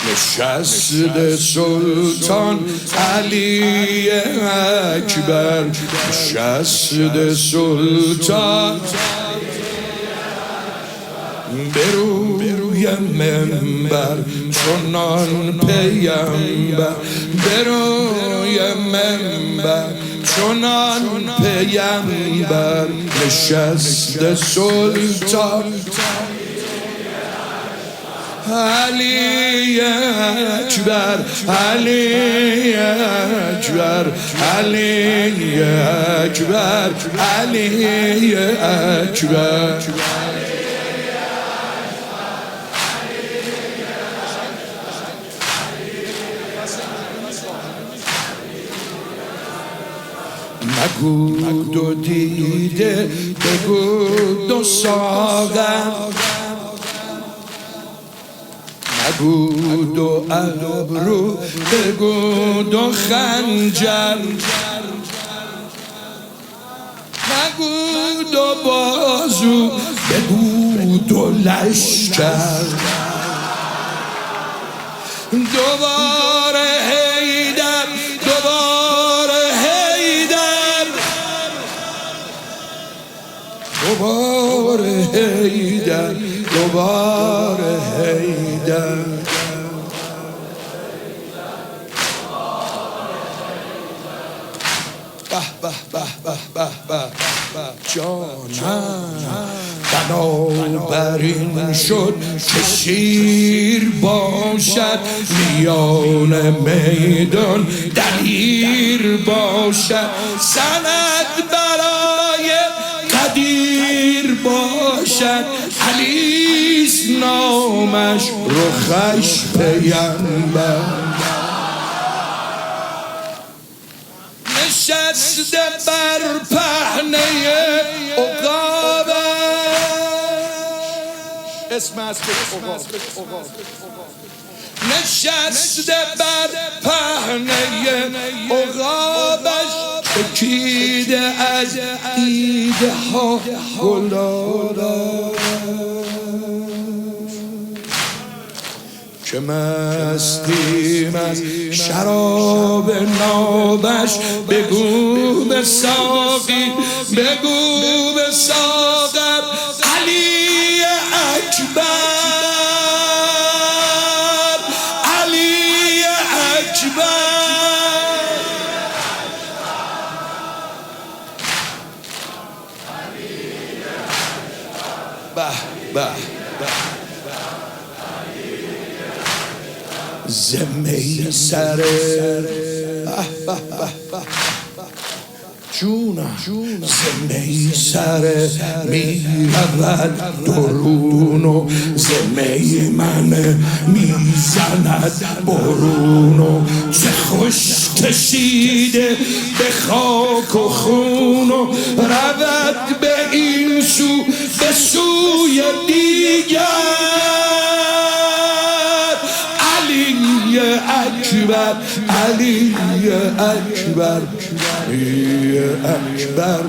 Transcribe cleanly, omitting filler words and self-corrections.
نشست سلطان علی اکبر، نشست سلطان به روی منبر چنان پیمبر، به روی منبر چنان پیمبر، نشست سلطان علی اکبر، علی اکبر، علی اکبر، علی اکبر. مگو دو دیده، بگو دو ساغر، مگو دو ابرو، بگو دو خنجر، مگو دو بازو، بگو دو لشکر. دوباره حیدر، دوباره حیدر، دوباره حیدر، دوباره حیدر. به به به به به به جانم بنابراین شد که شیر باشد میان میدان، دلیر باشد سند برای قدیر باشد. علیست نامش رخش پیمبر، نشسته بر پهنه عقابش. اسم است عقاب. نشسته بر پهنه عقابش، چکیده از ایده ها گلارش. که مستیم از شراب نابش، بگو به ساقی، بگو به ساغر. علی اکبر، علی اکبر. به به زمه سر جونم، زمه سر می رود درون و زمه من می زند برون. و چه خوش کشیده به خاک و خون، و رود به این سو به سوی دیگر. علی اکبر، علی اکبر، علی اکبر.